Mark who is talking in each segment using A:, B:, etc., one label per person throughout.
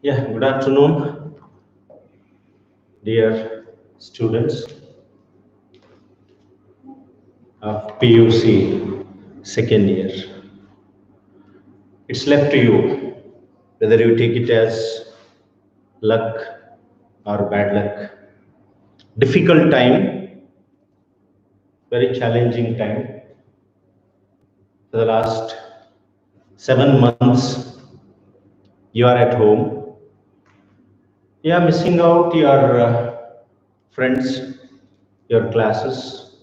A: Yeah, good afternoon, dear students of PUC second year. It's left to you whether you take it as luck or bad luck. Difficult time, very challenging time. For the last 7 months, you are at home. You are missing out your friends, your classes,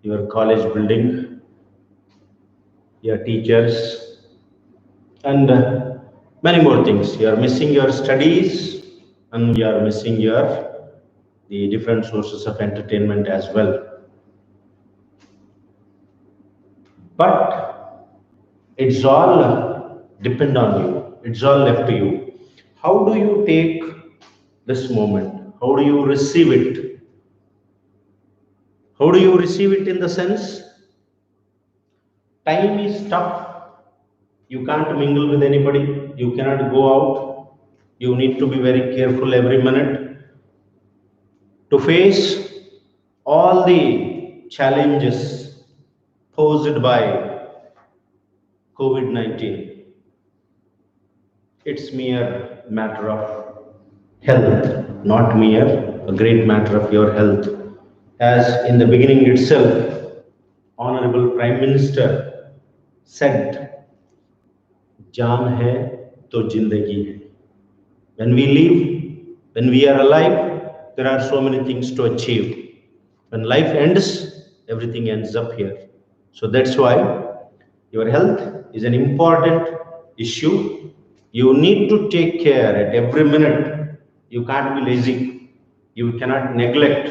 A: your college building, your teachers, and many more things. You are missing your studies, and you are missing your the different sources of entertainment as well. But it's all depend on you. It's all left to you. How do you take this moment? How do you receive it? How do you receive it in the sense time is tough. You can't mingle with anybody. You cannot go out. You need to be very careful every minute to face all the challenges posed by COVID 19. It's mere matter of health, not mere a great matter of your health. As in the beginning itself, Honorable Prime Minister said, "Jaan hai to jindagi hai." When we live, when we are alive, there are so many things to achieve. When life ends, everything ends up here. So that's why your health is an important issue. You need to take care at every minute. You can't be lazy. You cannot neglect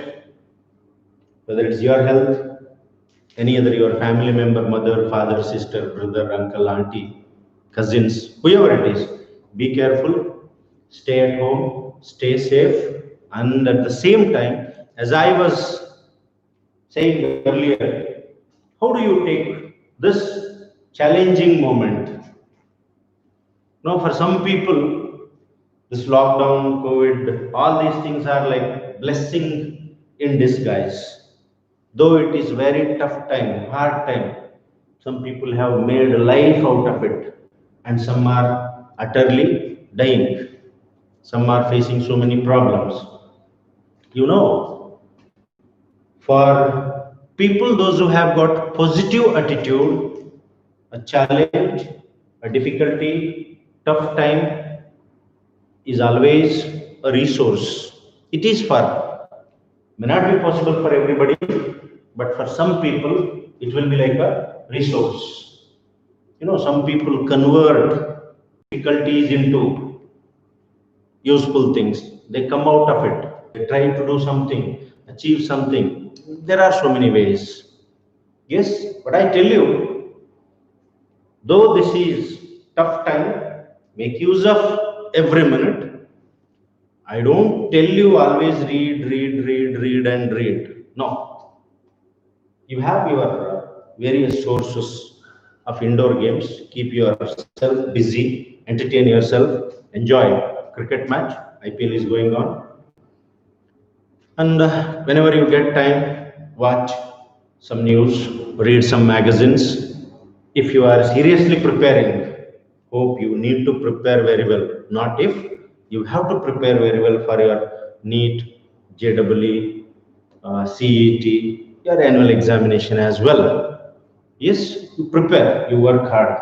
A: whether it's your health, any other your family member, mother, father, sister, brother, uncle, auntie, cousins, whoever it is. Be careful, stay at home, stay safe, and at the same time, as I was saying earlier, how do you take this challenging moment? Now, for some people, this lockdown, COVID, all these things are like blessing in disguise. Though it is very tough time, hard time, some people have made a life out of it, and some are utterly dying. Some are facing so many problems. You know, for people, those who have got positive attitude, a challenge, a difficulty, tough time is always a resource. It is for, may not be possible for everybody, but for some people, it will be like a resource. You know, some people convert difficulties into useful things. They come out of it. They try to do something, achieve something. There are so many ways. Yes, but I tell you, though this is tough time, make use of every minute. I don't tell you always read and read. No, you have your various sources of indoor games. Keep yourself busy, entertain yourself, enjoy cricket match. IPL is going on, and whenever you get time, watch some news, read some magazines. If you are seriously preparing, hope you need to prepare very well. Not if you have to prepare very well for your NEET, JEE, CET, your annual examination as well. Yes, you prepare, you work hard.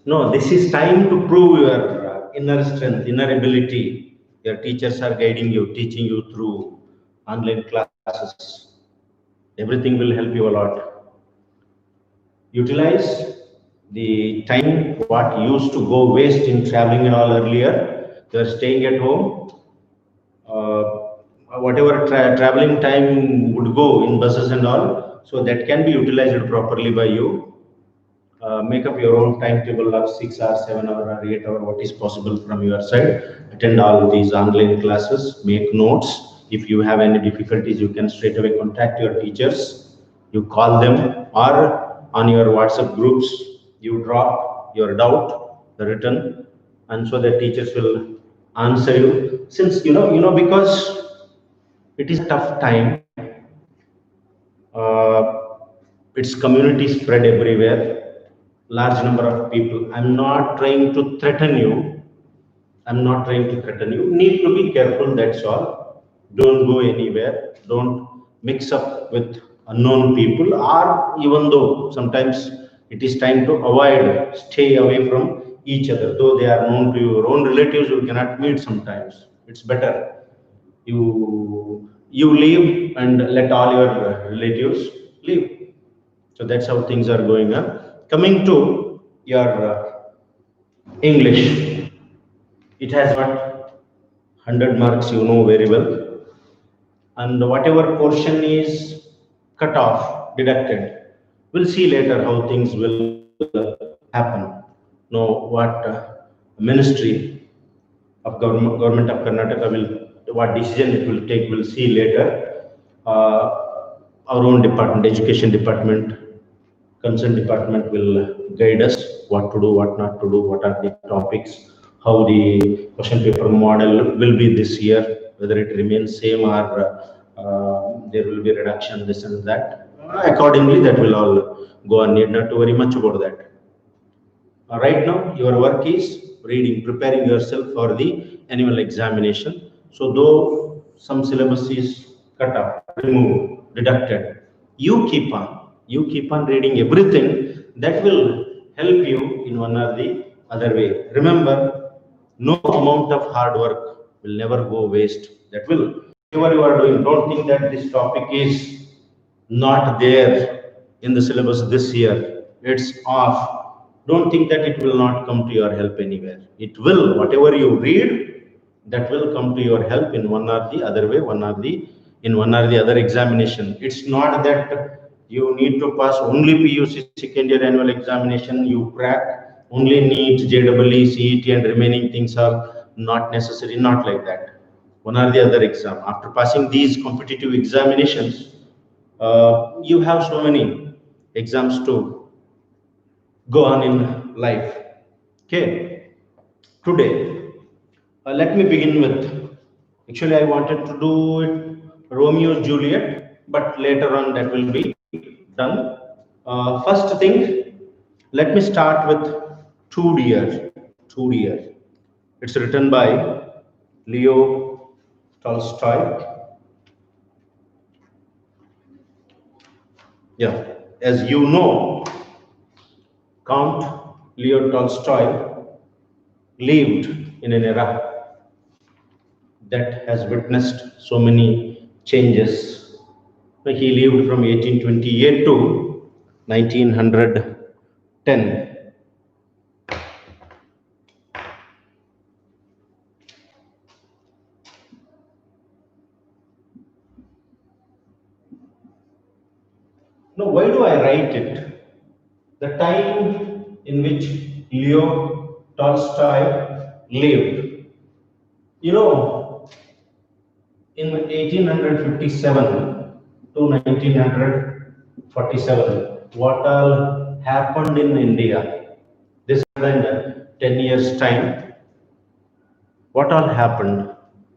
A: No, this is time to prove your inner strength, inner ability. Your teachers are guiding you, teaching you through online classes. Everything will help you a lot. Utilize the time what used to go waste in traveling and all earlier. You are staying at home. Uh, Whatever traveling time would go in buses and all, so that can be utilized properly by you. Make up your own timetable of 6 hours, 7 hours, or 8 hours, what is possible from your side. Attend all these online classes, make notes. If you have any difficulties, you can straight away contact your teachers. You call them, or on your WhatsApp groups, you drop your doubt, the written, and so that teachers will answer you. Since because it is a tough time, its community spread everywhere, large number of people. I'm not trying to threaten you. I'm not trying to threaten you. Need to be careful, that's all. Don't go anywhere. Don't mix up with unknown people, or even though sometimes it is time to avoid, stay away from each other. Though they are known to your own relatives, you cannot meet sometimes. It's better you leave and let all your relatives leave. So that's how things are going on. Coming to your English, it has got 100 marks, you know very well, and whatever portion is cut off, deducted, we'll see later how things will happen. Know what ministry of government of Karnataka will, what decision it will take, we'll see later. Uh, our own department, education department, concerned department will guide us what to do, what not to do, what are the topics, how the question paper model will be this year, whether it remains same or there will be reduction, this and that. Accordingly, that will all go on. Need not to worry much about that. Right now, your work is reading, preparing yourself for the annual examination. So, though some syllabus is cut off, removed, deducted, you keep on reading everything. That will help you in one or the other way. Remember, no amount of hard work will never go waste. That will, whatever you are doing, don't think that this topic is not there in the syllabus this year. It's off. Don't think that it will not come to your help anywhere. It will. Whatever you read, that will come to your help in one or the other way, in one or the other examination. It's not that you need to pass only PUC second year annual examination, you crack only NEET, JEE, CET, and remaining things are not necessary. Not like that. One or the other exam. After passing these competitive examinations, you have so many exams to go on in life. Okay, today, let me begin with, actually I wanted to do it Romeo Juliet, but later on that will be done. First thing, let me start with Two Deer. Two Deer. It's written by Leo Tolstoy. Yeah, as you know, Count Leo Tolstoy lived in an era that has witnessed so many changes. He lived from 1828 to 1910. Now, why do I write it? The time in which Leo Tolstoy lived. You know, in 1857 to 1947, what all happened in India? This in 10 years' time, what all happened?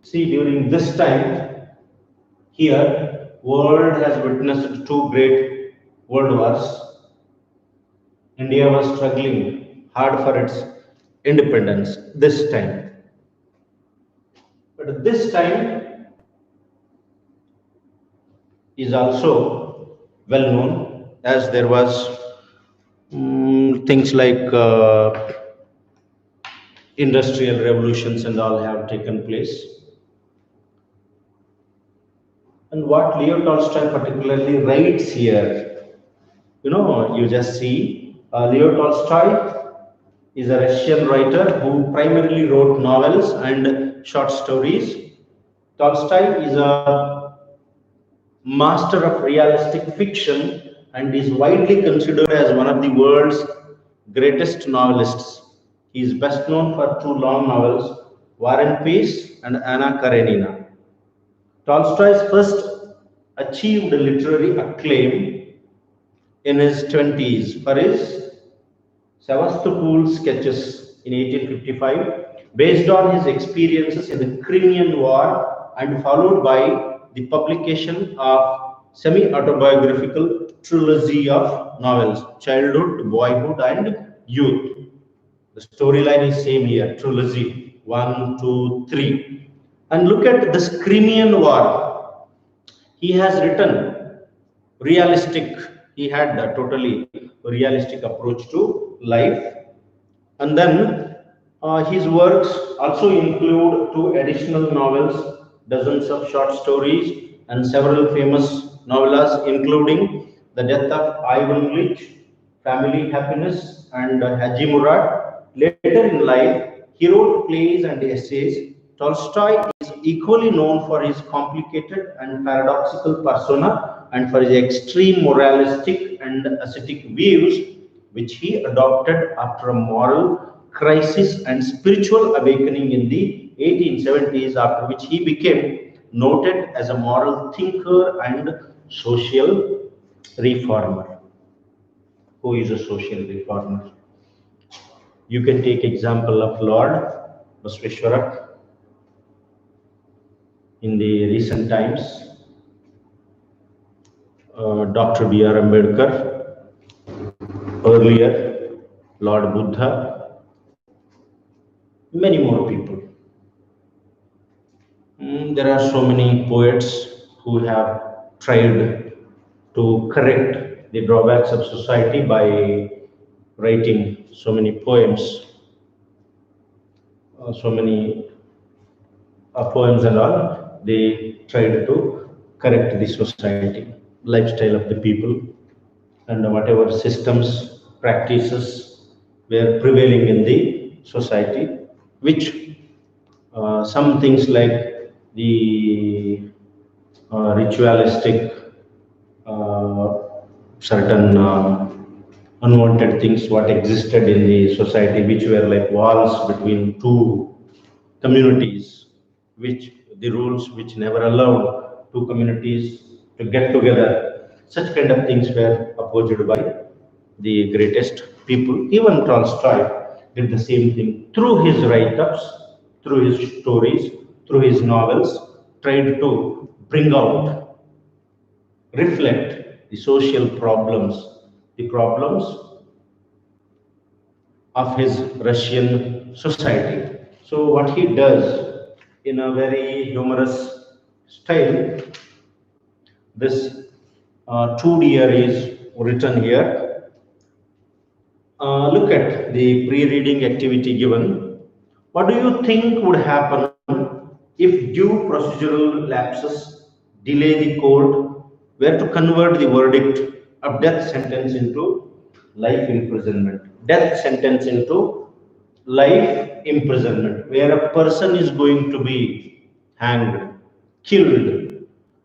A: See, during this time, here, world has witnessed two great world wars. India was struggling hard for its independence this time. But this time is also well known, as there was things like industrial revolutions and all have taken place. And what Leo Tolstoy particularly writes here, you just see, Leo Tolstoy is a Russian writer who primarily wrote novels and short stories. Tolstoy is a master of realistic fiction and is widely considered as one of the world's greatest novelists. He is best known for two long novels, War and Peace and Anna Karenina. Tolstoy first achieved literary acclaim in his 20s for his Sevastopol sketches in 1855 based on his experiences in the Crimean War and followed by the publication of semi-autobiographical trilogy of novels, Childhood, Boyhood and Youth. The storyline is same here, trilogy, 1, 2, 3. And look at this Crimean War. He has written realistic, he had a totally realistic approach to life. And then his works also include two additional novels, dozens of short stories, and several famous novellas, including The Death of Ivan Lich, Family Happiness, and Haji Murad. Later in life, he wrote plays and essays. Tolstoy is equally known for his complicated and paradoxical persona and for his extreme moralistic and ascetic views, which he adopted after a moral crisis and spiritual awakening in the 1870s, after which he became noted as a moral thinker and social reformer. Who is a social reformer? You can take example of Lord Basveshwara in the recent times, Dr. B.R. Ambedkar, earlier Lord Buddha, many more people. There are so many poets who have tried to correct the drawbacks of society by writing so many poems, so many poems and all. They tried to correct the society, lifestyle of the people, and whatever systems, practices were prevailing in the society, which some things like the ritualistic, uh, certain unwanted things what existed in the society, which were like walls between two communities, which the rules which never allowed two communities to get together. Such kind of things were opposed by the greatest people. Even Tolstoy did the same thing through his write-ups, through his stories, through his novels, tried to bring out, reflect the social problems, the problems of his Russian society. So what he does in a very humorous style, this 2 year is written here. Look at the pre-reading activity given. What do you think would happen if due procedural lapses delay the court were to convert the verdict of death sentence into life imprisonment? Death sentence into life imprisonment, where a person is going to be hanged, killed,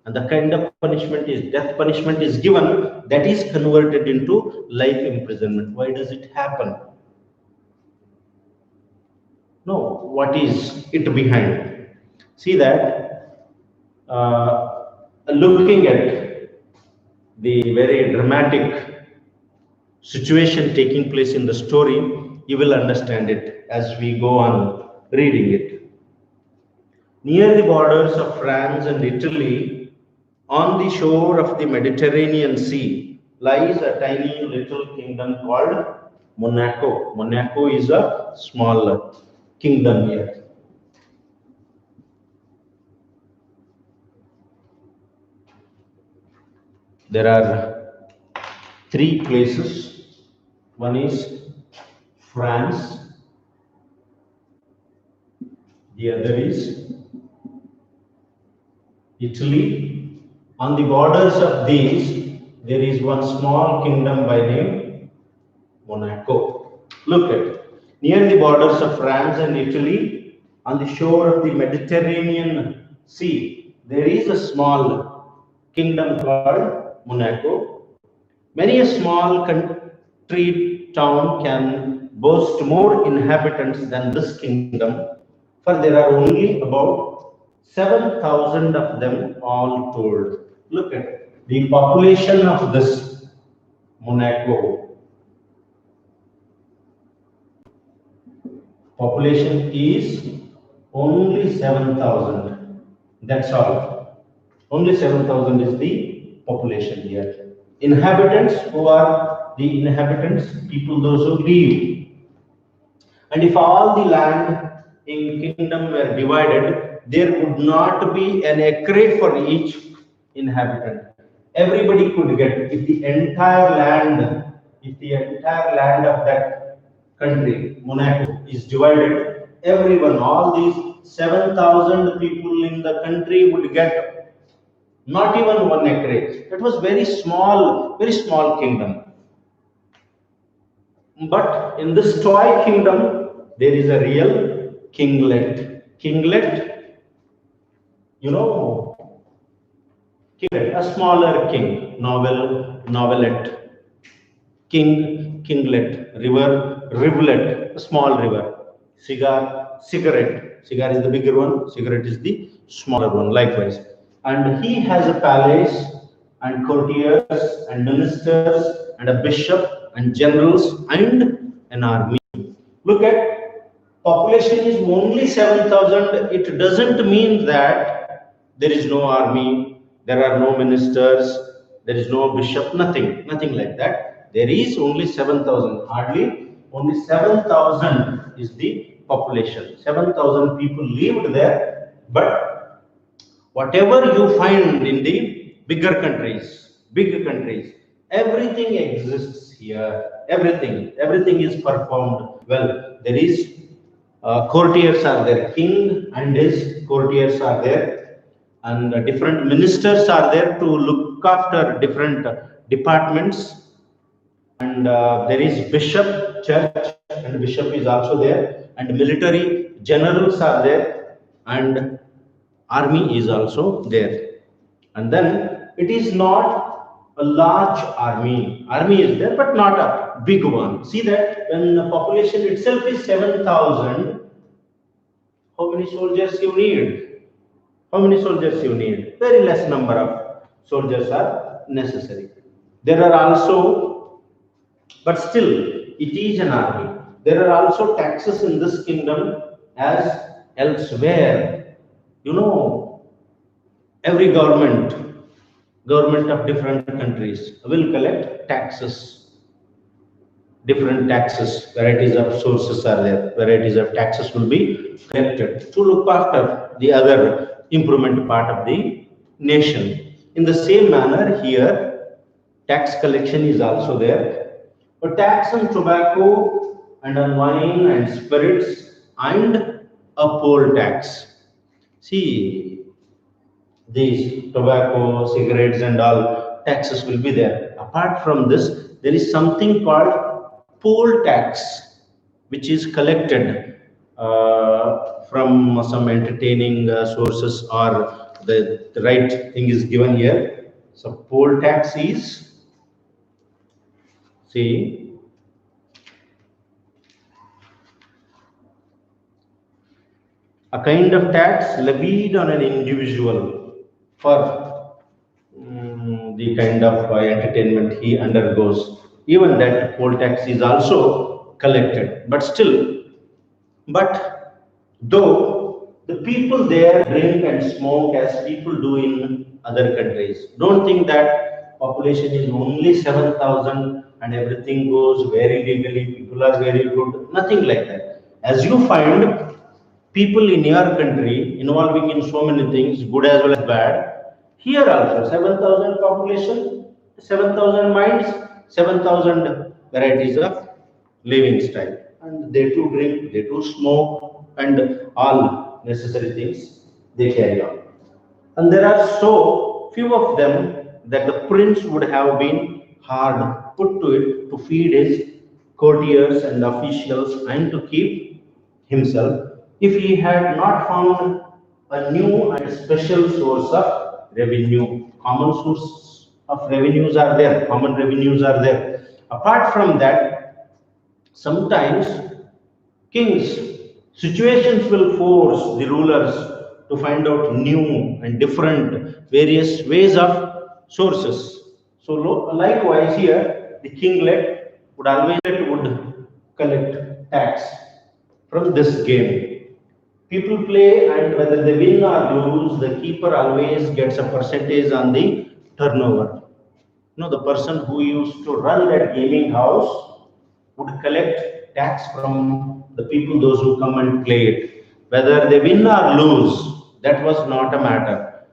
A: and the kind of punishment is death punishment is given, that is converted into life imprisonment. Why does it happen? No, what is it behind? See that looking at the very dramatic situation taking place in the story, you will understand it as we go on reading it. Near the borders of France and Italy, on the shore of the Mediterranean Sea, lies a tiny little kingdom called Monaco. Monaco is a small kingdom here. There are three places. One is France, the other is Italy. On the borders of these, there is one small kingdom by name Monaco. Look at near the borders of France and Italy, on the shore of the Mediterranean Sea, there is a small kingdom called Monaco. Many a small country town can boast more inhabitants than this kingdom, for there are only about 7,000 of them all told. Look at the population of this Monaco. Population is only 7,000. That's all. Only 7,000 is the population here. Inhabitants, who are the inhabitants? People, those who live. And if all the land in kingdom were divided, there would not be an acre for each inhabitant. Everybody could get, if the entire land of that country, Monaco, is divided, everyone, all these 7,000 people in the country would get not even 1 acre. That was very small kingdom. But in this toy kingdom, there is a real kinglet. Kinglet, you know, kinglet, a smaller king, novelette. King, kinglet, river, rivulet, a small river. Cigar, cigarette. Cigar is the bigger one, cigarette is the smaller one, likewise. And he has a palace and courtiers and ministers and a bishop and generals and an army. Look at, population is only 7,000. It doesn't mean that there is no army, there are no ministers, there is no bishop, nothing like that. There is only 7,000, hardly only 7,000 is the population. 7,000 people lived there, but whatever you find in the big countries, everything exists here. Everything is performed well. There is courtiers are there, king and his courtiers are there, and different ministers are there to look after different departments. And there is bishop, church, and bishop is also there, and military generals are there, and army is also there. And then it is not a large army. Army is there, but not a big one. See that when the population itself is 7,000, how many soldiers you need? How many soldiers you need? Very less number of soldiers are necessary. There are also, but still, it is an army. There are also taxes in this kingdom as elsewhere. You know, every government of different countries will collect taxes. Different taxes, varieties of sources are there. Varieties of taxes will be collected to look after the other improvement part of the nation. In the same manner, here tax collection is also there. A tax on tobacco and on wine and spirits and a poll tax. See, these tobacco, cigarettes, and all taxes will be there. Apart from this, there is something called poll tax, which is collected from some entertaining sources, or the right thing is given here. So, poll tax is, see, a kind of tax levied on an individual for the kind of entertainment he undergoes. Even that poll tax is also collected. But still, but though the people there drink and smoke as people do in other countries, don't think that population is only 7,000 and everything goes very legally, people are very good, nothing like that. As you find people in your country involving in so many things, good as well as bad, here also 7,000 population, 7,000 minds, 7,000 varieties of living style. And they too drink, they too smoke, and all necessary things they carry on. And there are so few of them that the prince would have been hard put to it to feed his courtiers and officials and to keep himself if he had not found a new and special source of revenue. Common source of revenues are there, common revenues are there. Apart from that, sometimes kings, situations will force the rulers to find out new and different various ways of sources. So likewise here, the kinglet would always would collect tax. from this game. People play, and whether they win or lose, the keeper always gets a percentage on the turnover. The person who used to run that gaming house would collect tax from the people, those who come and play it. Whether they win or lose, that was not a matter.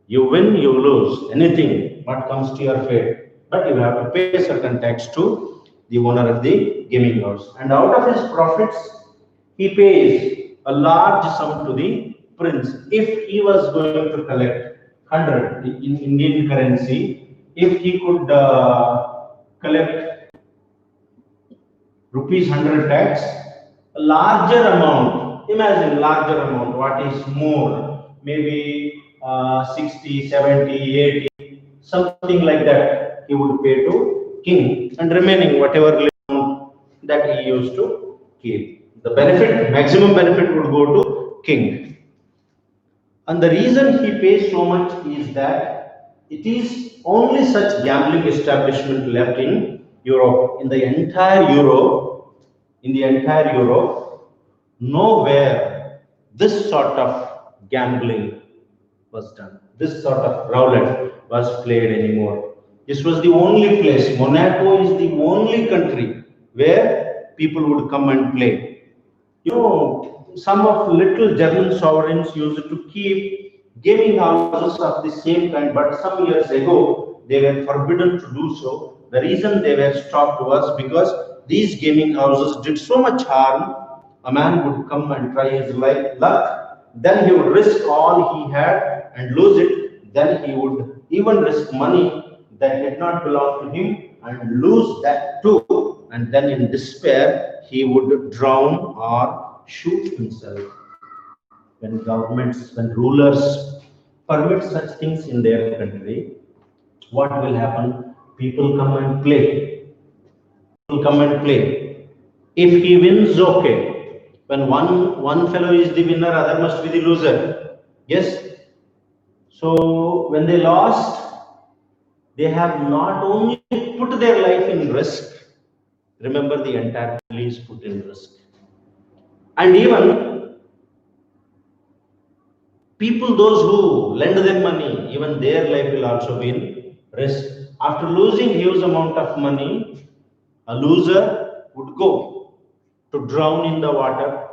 A: You win, you lose, anything what comes to your fate. But you have to pay certain tax to the owner of the gaming house. And out of his profits, he pays a large sum to the prince. If he was going to collect 100 in Indian currency, if he could collect rupees 100 tax, a larger amount, imagine larger amount, what is more, maybe 60, 70, 80, something like that, he would pay to king, and remaining whatever amount that he used to keep. The benefit, maximum benefit would go to king. And the reason he pays so much is that it is only such gambling establishment left in Europe. In the entire Europe, nowhere this sort of gambling was done. This sort of roulette was played anymore. This was the only place. Monaco is the only country where people would come and play. Some of little German sovereigns used to keep gaming houses of the same kind, but some years ago they were forbidden to do so. The reason they were stopped was because these gaming houses did so much harm. A man would come and try his luck, then he would risk all he had and lose it, then he would even risk money that did not belong to him and lose that too, and then in despair he would drown or shoot himself. When governments, when rulers permit such things in their country, what will happen? People come and play. People come and play. If he wins, okay. When one fellow is the winner, other must be the loser. Yes. So when they lost, they have not only put their life in risk, remember the entire family is put in risk. And even people, those who lend them money, even their life will also be in risk. After losing huge amount of money, a loser would go to drown in the water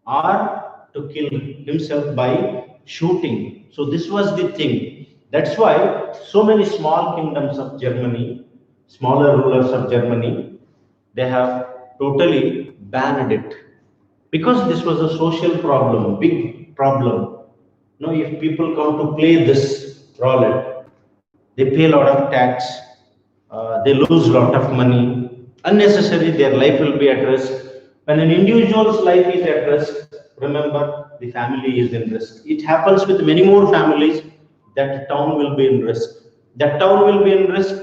A: or to kill himself by shooting. So this was the thing. That's why so many small kingdoms of Germany, smaller rulers of Germany, they have totally banned it, because this was a social problem, big problem. If people come to play this roulette, they pay a lot of tax, they lose a lot of money, unnecessarily their life will be at risk. When an individual's life is at risk, remember the family is in risk. It happens with many more families. That town will be in risk. That town will be in risk,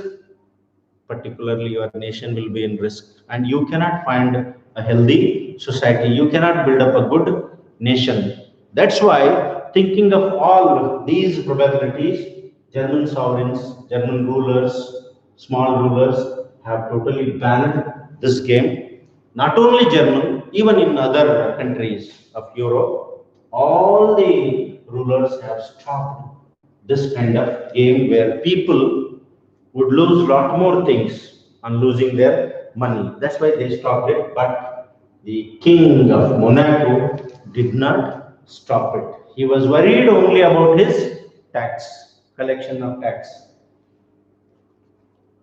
A: particularly your nation will be in risk, and you cannot find a healthy society. You cannot build up a good nation. That's why, thinking of all these probabilities, German sovereigns, German rulers, small rulers have totally banned this game. Not only German, even in other countries of Europe, all the rulers have stopped this kind of game where people would lose a lot more things on losing their money. That's why they stopped it. But the king of Monaco did not stop it. He was worried only about his tax, collection of tax.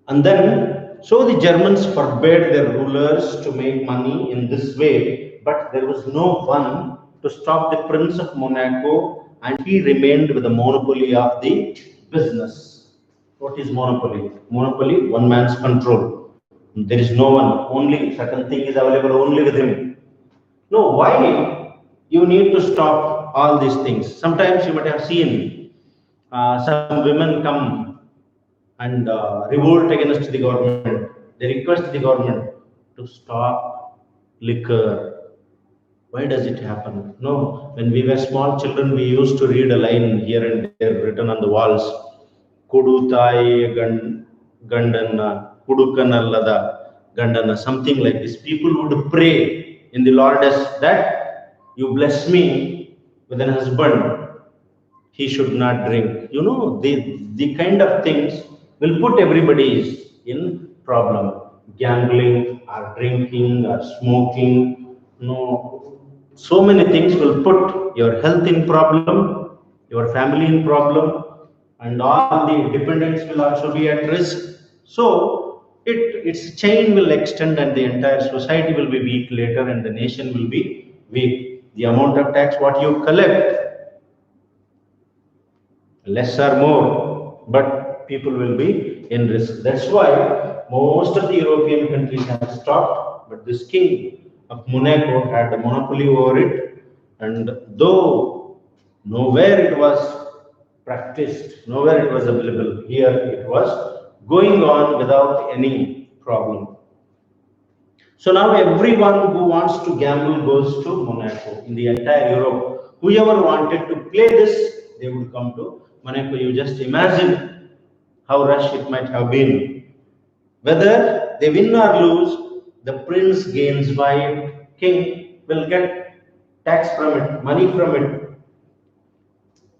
A: And then, so the Germans forbade their rulers to make money in this way, but there was no one to stop the Prince of Monaco, and he remained with the monopoly of the business. What is monopoly? Monopoly, one man's control. There is no one, only certain thing is available only with him. No, why you need to stop all these things? Sometimes you might have seen some women come and revolt against the government. They request the government to stop liquor. Why does it happen? No, when we were small children, we used to read a line here and there written on the walls. Kudu tai gandana, kudukanallada gandana, something like this. People would pray in the Lord as that you bless me with an husband, he should not drink. You know, the kind of things will put everybody in problem. Gambling or drinking or smoking, so many things will put your health in problem, your family in problem, and all the dependents will also be at risk. So its chain will extend and the entire society will be weak later and the nation will be weak. The amount of tax what you collect, less or more, but people will be in risk. That's why most of the European countries have stopped, but this king of Monaco had a monopoly over it, and though nowhere it was practiced, nowhere it was available, here it was going on without any problem. So now everyone who wants to gamble goes to Monaco. In the entire Europe, whoever wanted to play this, they would come to Monaco. You just imagine how rush it might have been. Whether they win or lose, the prince gains by it, king will get tax from it, money from it.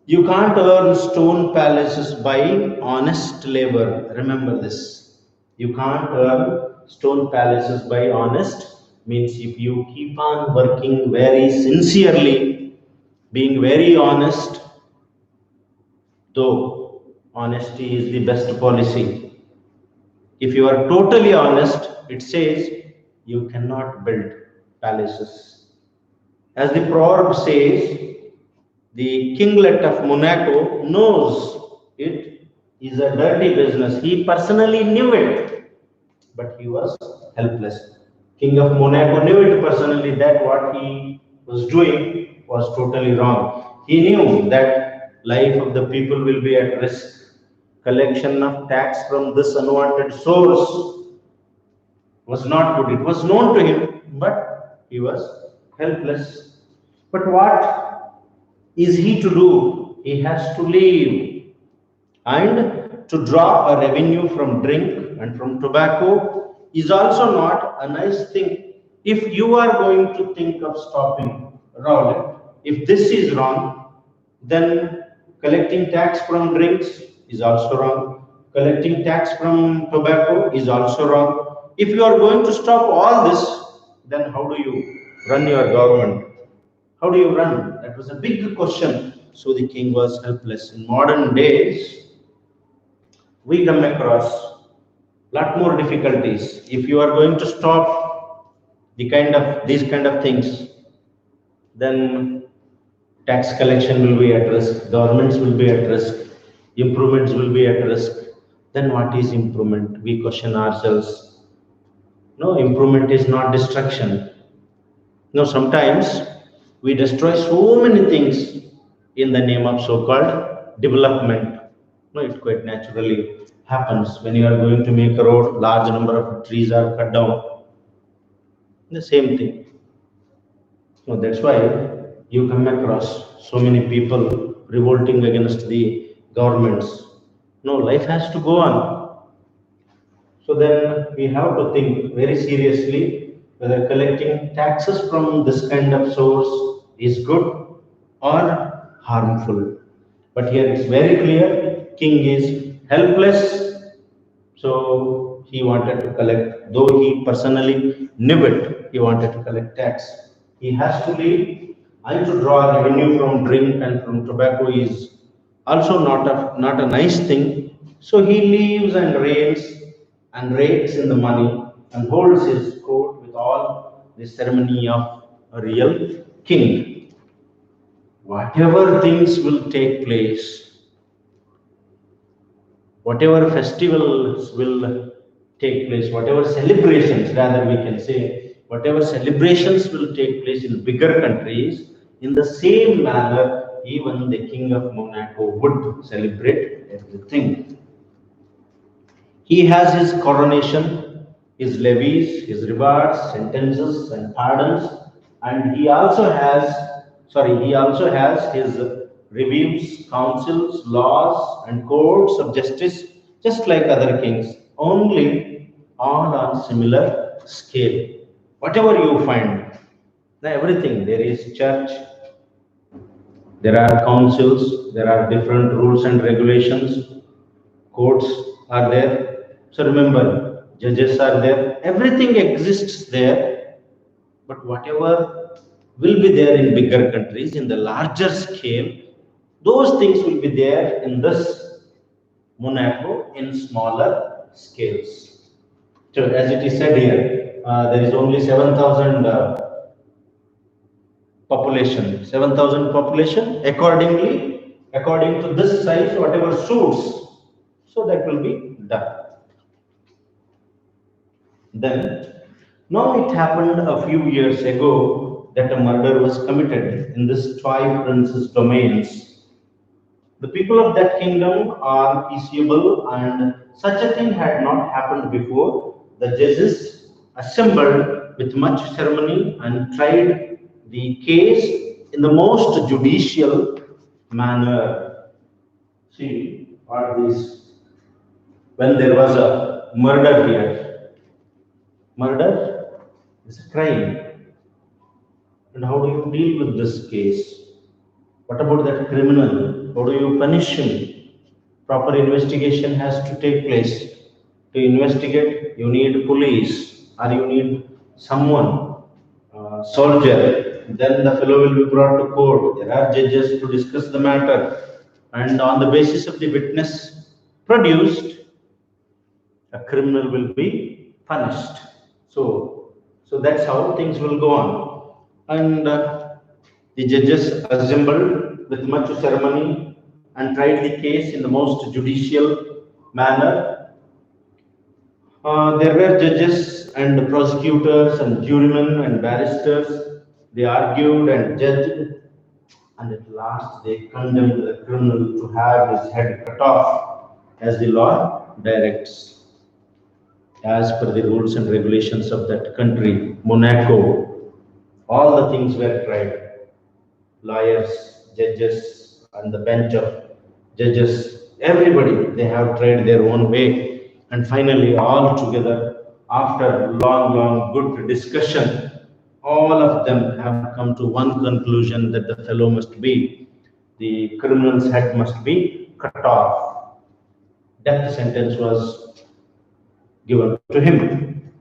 A: You can't earn stone palaces by honest labor. Remember this. You can't earn stone palaces by honest means if you keep on working very sincerely, being very honest, though honesty is the best policy. If you are totally honest, it says you cannot build palaces. As the proverb says, the kinglet of Monaco knows it is a dirty business. He personally knew it, but he was helpless. King of Monaco knew it personally that what he was doing was totally wrong. He knew that life of the people will be at risk. Collection of tax from this unwanted source was not good. It was known to him, but he was helpless. But what is he to do? He has to leave and to draw a revenue from drink and from tobacco is also not a nice thing. If you are going to think of stopping Rowlett, if this is wrong, then collecting tax from drinks is also wrong. Collecting tax from tobacco is also wrong. If you are going to stop all this, then how do you run your government? How do you run? That was a big question. So the king was helpless. In modern days, we come across lot more difficulties. If you are going to stop these kind of things, then tax collection will be at risk, governments will be at risk, improvements will be at risk. Then what is improvement? We question ourselves. No, improvement is not destruction. No, sometimes we destroy so many things in the name of so-called development. No, it quite naturally happens when you are going to make a road, large number of trees are cut down. The same thing. No, that's why you come across so many people revolting against the governments. No, life has to go on. So then we have to think very seriously whether collecting taxes from this kind of source is good or harmful. But here it's very clear, king is helpless, so he wanted to collect, though he personally knew it, he wanted to collect tax. He has to leave and to draw revenue from drink and from tobacco is also not a nice thing. So he leaves and reigns and rakes in the money and holds his court with all the ceremony of a real king. Whatever things will take place, whatever festivals will take place, whatever celebrations, rather we can say, whatever celebrations will take place in bigger countries, in the same manner, even the king of Monaco would celebrate everything. He has his coronation, his levies, his rewards, sentences, and pardons, and he also has his reviews, councils, laws, and courts of justice, just like other kings, only all on similar scale. Whatever you find, Everything. There is church, there are councils, there are different rules and regulations, courts are there. So remember, judges are there, everything exists there. But whatever will be there in bigger countries, in the larger scale, those things will be there in this Monaco in smaller scales. So as it is said here, there is only 7,000 population, 7,000 population. Accordingly, according to this size, whatever suits, so that will be done. Then, now it happened a few years ago that a murder was committed in this Troy prince's domains. The people of that kingdom are peaceable, and such a thing had not happened before. The judges assembled with much ceremony and tried the case in the most judicial manner. See, what this, when there was a murder here, murder is a crime. And how do you deal with this case? What about that criminal? How do you punish him? Proper investigation has to take place. To investigate, you need police or you need someone, soldier. Then the fellow will be brought to court. There are judges to discuss the matter. And on the basis of the witness produced, a criminal will be punished. So that's how things will go on. And the judges assembled with much ceremony and tried the case in the most judicial manner. There were judges and prosecutors and jurymen and barristers. They argued and judged, and at last they condemned the criminal to have his head cut off, as the law directs. As per the rules and regulations of that country, Monaco, all the things were tried. Lawyers, judges, and the bench of judges, everybody, they have tried their own way. And finally, all together, after long, good discussion, all of them have come to one conclusion that the fellow must be, the criminal's head must be cut off. Death sentence was given to him.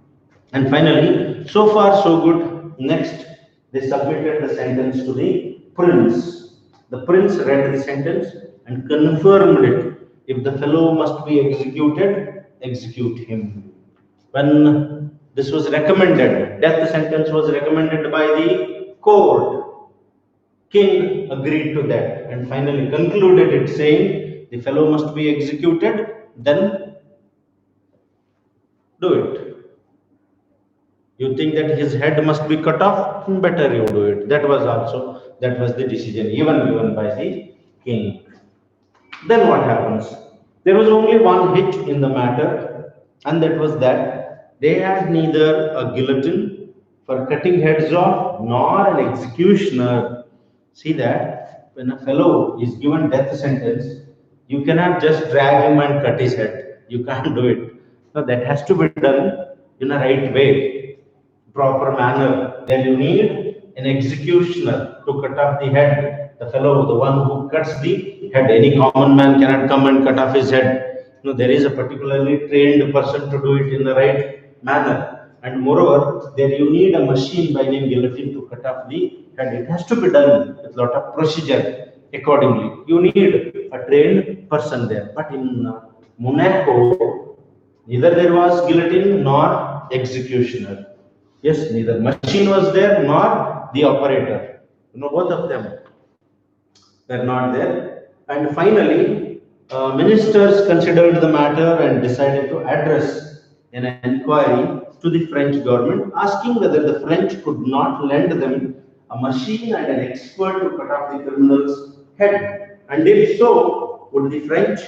A: And finally, so far so good. Next, they submitted the sentence to the prince. The prince read the sentence and confirmed it. If the fellow must be executed, execute him. When this was recommended, death sentence was recommended by the court. King agreed to that and finally concluded it, saying, the fellow must be executed, then do it. You think that his head must be cut off? Better you do it. That was the decision even given by the king. Then what happens? There was only one hitch in the matter, and that was that they had neither a guillotine for cutting heads off nor an executioner. See that when a fellow is given death sentence, you cannot just drag him and cut his head. You can't do it. No, that has to be done in a right way, proper manner. Then you need an executioner to cut off the head. The fellow, the one who cuts the head. Any common man cannot come and cut off his head. No, there is a particularly trained person to do it in the right manner. And moreover, there you need a machine by name guillotine to cut off the head. It has to be done with a lot of procedure accordingly. You need a trained person there. But in Monaco, neither there was guillotine nor executioner. Yes, neither machine was there nor the operator. Both of them were not there. And finally, ministers considered the matter and decided to address an inquiry to the French government, asking whether the French could not lend them a machine and an expert to cut off the criminal's head. And if so, would the French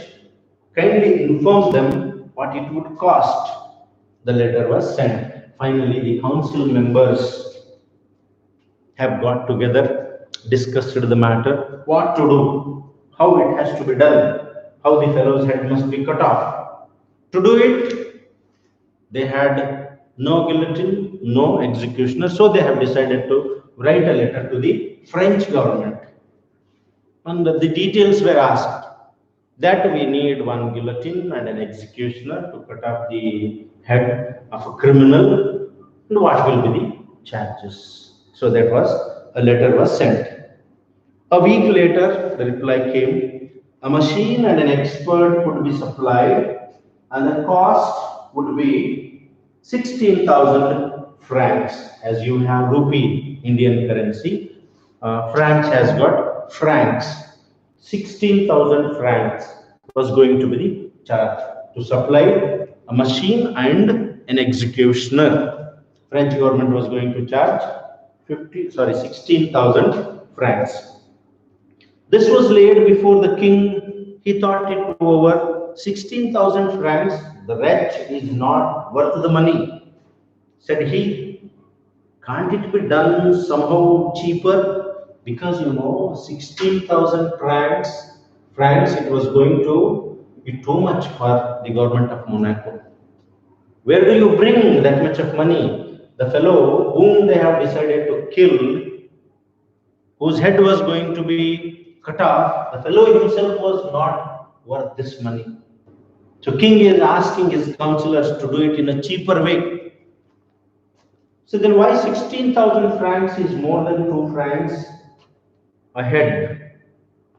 A: kindly inform them what it would cost? The letter was sent. Finally, the council members have got together, discussed the matter, what to do, how it has to be done, how the fellow's head must be cut off. To do it, they had no guillotine, no executioner, so they have decided to write a letter to the French government. And the details were asked that we need one guillotine and an executioner to cut off the head of a criminal, and what will be the charges. So that was a letter was sent. A week later, the reply came: a machine and an expert would be supplied, and the cost would be 16,000 francs. As you have rupee, Indian currency, France has got francs. 16,000 francs was going to be the charge to supply a machine and an executioner. French government was going to charge 16,000 francs. This was laid before the king. He thought it over. 16,000 francs, the wretch is not worth the money, said he. Can't it be done somehow cheaper? Because 16,000 francs, it was going to be too much for the government of Monaco. Where do you bring that much of money? The fellow whom they have decided to kill, whose head was going to be cut off, the fellow himself was not worth this money. So king is asking his counselors to do it in a cheaper way. So then why 16,000 francs is more than 2 francs a head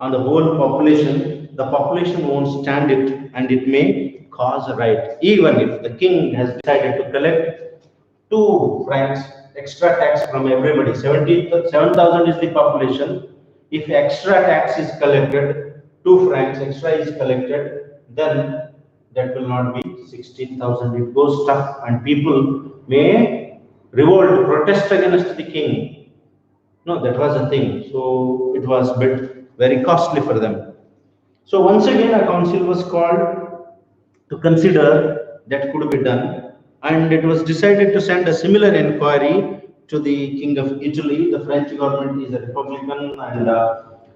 A: on the whole population? The population won't stand it, and it may cause a riot. Even if the king has decided to collect 2 francs extra tax from everybody, 7,000 is the population. If extra tax is collected, 2 francs extra is collected, then that will not be 16,000. It goes tough, and people may revolt, protest against the king. No, that was a thing. So it was very costly for them. So once again, a council was called to consider that could be done, and it was decided to send a similar inquiry to the King of Italy. The French government is a republican and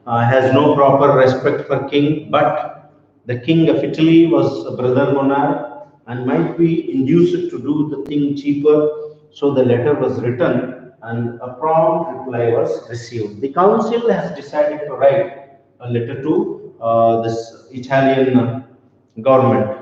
A: has no proper respect for king, but the King of Italy was a brother monarch and might be induced to do the thing cheaper. So the letter was written and a prompt reply was received. The council has decided to write a letter to this Italian government.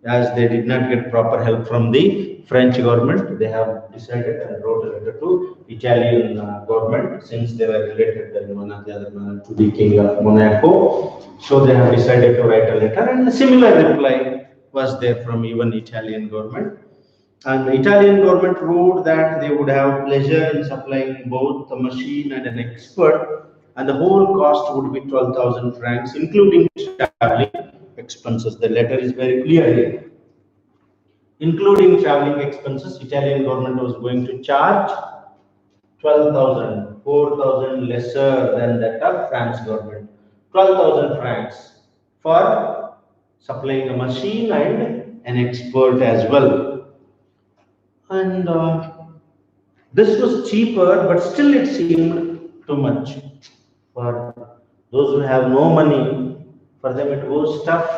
A: As they did not get proper help from the French government, they have decided and wrote a letter to Italian government, since they were related in one or the other manner to the King of Monaco. So they have decided to write a letter, and a similar reply was there from even Italian government. And the Italian government wrote that they would have pleasure in supplying both a machine and an expert, and the whole cost would be 12,000 francs, including traveling expenses. The letter is very clear here. Including traveling expenses, Italian government was going to charge 12,000, 4,000 lesser than that of France government. 12,000 francs for supplying a machine and an expert as well. And this was cheaper, but still it seemed too much. For those who have no money, for them it goes tough.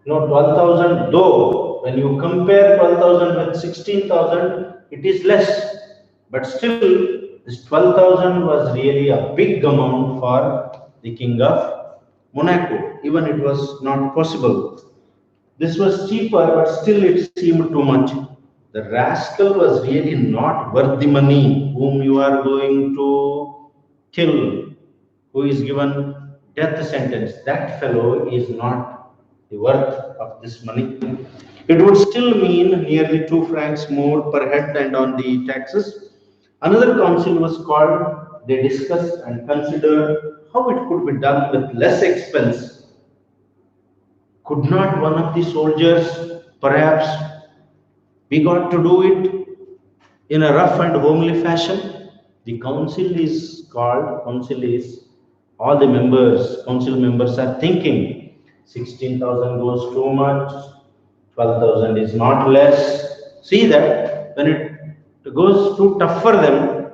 A: 12,000, though, when you compare 12,000 with 16,000, it is less. But still, this 12,000 was really a big amount for the King of Monaco. Even it was not possible. This was cheaper, but still it seemed too much. The rascal was really not worth the money whom you are going to kill, who is given death sentence. That fellow is not the worth of this money. It would still mean nearly 2 francs more per head and on the taxes. Another council was called. They discussed and considered how it could be done with less expense. Could not one of the soldiers perhaps be got to do it in a rough and homely fashion? The council is called, all the members, council members are thinking 16,000 goes too much, 12,000 is not less. See that when it goes too tough for them,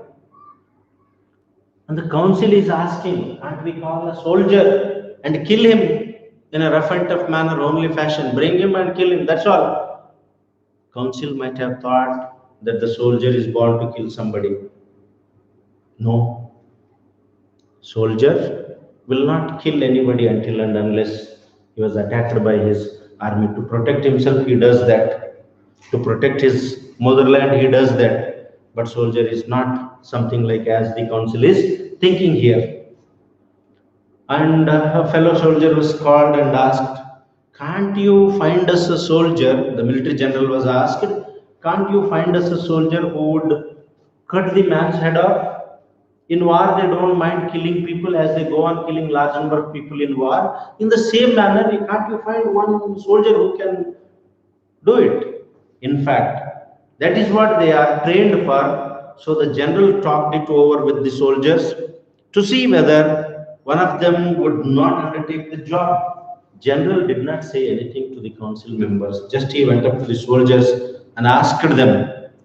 A: and the council is asking, can't we call a soldier and kill him in a rough and tough manner, homely fashion? Bring him and kill him, that's all. Council might have thought that the soldier is born to kill somebody. No. Soldier will not kill anybody until and unless he was attacked by his army. To protect himself, he does that. To protect his motherland, he does that. But soldier is not something like as the council is thinking here. And a fellow soldier was called and asked, "Can't you find us a soldier?" The military general was asked, "Can't you find us a soldier who would cut the man's head off?" In war, they don't mind killing people as they go on killing large number of people in war. In the same manner, can't you find one soldier who can do it? In fact, that is what they are trained for. So the general talked it over with the soldiers to see whether one of them would not undertake the job. General did not say anything to the council members. Just he went up to the soldiers and asked them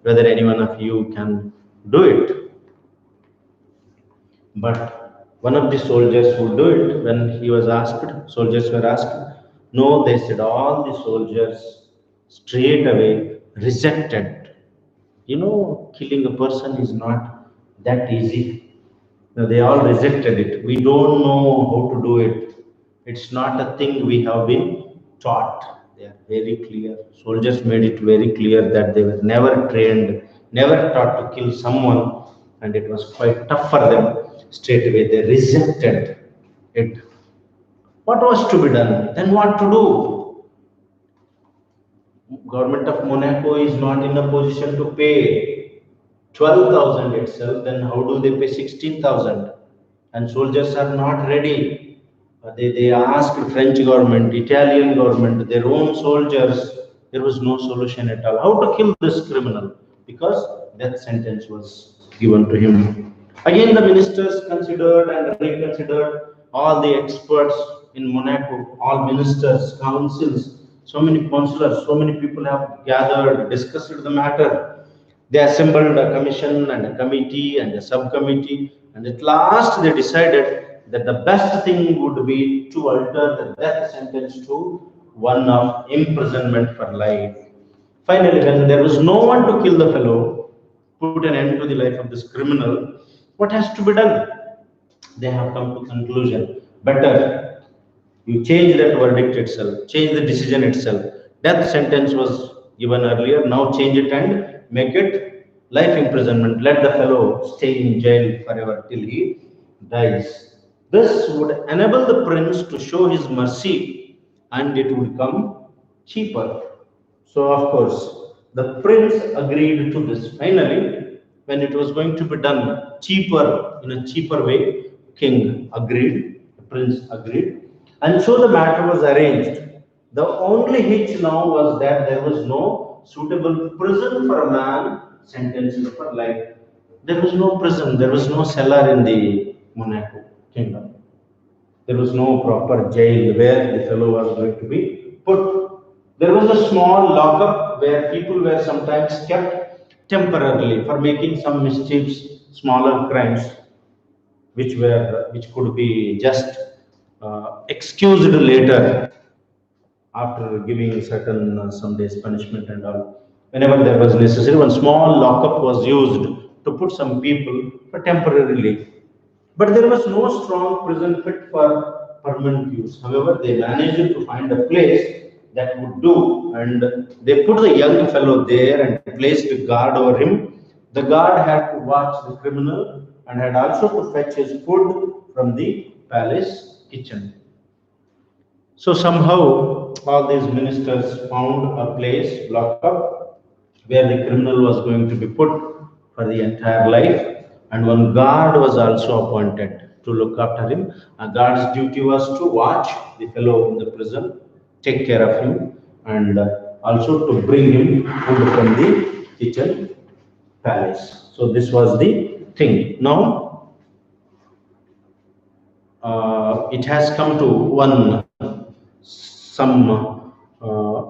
A: whether any one of you can do it. But one of the soldiers would do it. When he was asked, soldiers were asked, no, they said. All the soldiers straight away rejected. Killing a person is not that easy. No, they all rejected it. We don't know how to do it. It's not a thing we have been taught. They are very clear. Soldiers made it very clear that they were never trained, never taught to kill someone, and it was quite tough for them. Straight away, they rejected it. What was to be done? Then what to do? Government of Monaco is not in a position to pay 12,000 itself, then how do they pay 16,000? And soldiers are not ready. They asked French government, Italian government, their own soldiers. There was no solution at all. How to kill this criminal? Because death sentence was given to him. Again, the ministers considered and reconsidered. All the experts in Monaco, all ministers, councils, so many councillors, so many people have gathered, discussed the matter. They assembled a commission and a committee and a subcommittee, and at last they decided that the best thing would be to alter the death sentence to one of imprisonment for life. Finally, when there was no one to kill the fellow, put an end to the life of this criminal, what has to be done? They have come to conclusion. Better you change that verdict itself, change the decision itself. Death sentence was given earlier, now change it and make it life imprisonment. Let the fellow stay in jail forever till he dies. This would enable the prince to show his mercy and it would come cheaper. So, of course, the prince agreed to this. Finally, when it was going to be done cheaper, in a cheaper way, king agreed, the prince agreed, and so the matter was arranged. The only hitch now was that there was no suitable prison for a man sentenced for life. There was no prison, there was no cellar in the Monaco kingdom. There was no proper jail where the fellow was going to be put. There was a small lockup where people were sometimes kept temporarily for making some mischiefs, smaller crimes, which could be just excused later after giving certain some days punishment and all. Whenever there was necessary, one small lockup was used to put some people for temporarily. But there was no strong prison fit for permanent use. However, they managed to find a place that would do, and they put the young fellow there and placed a guard over him. The guard had to watch the criminal and had also to fetch his food from the palace kitchen. So somehow all these ministers found a place, lockup, where the criminal was going to be put for the entire life, and one guard was also appointed to look after him. A guard's duty was to watch the fellow in the prison, take care of him, and also to bring him food from the kitchen palace. So this was the thing. Now it has come to one some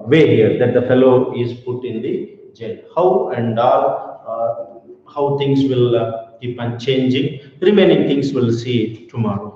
A: way here that the fellow is put in the jail. How and all, how things will keep on changing. Remaining things we'll see tomorrow.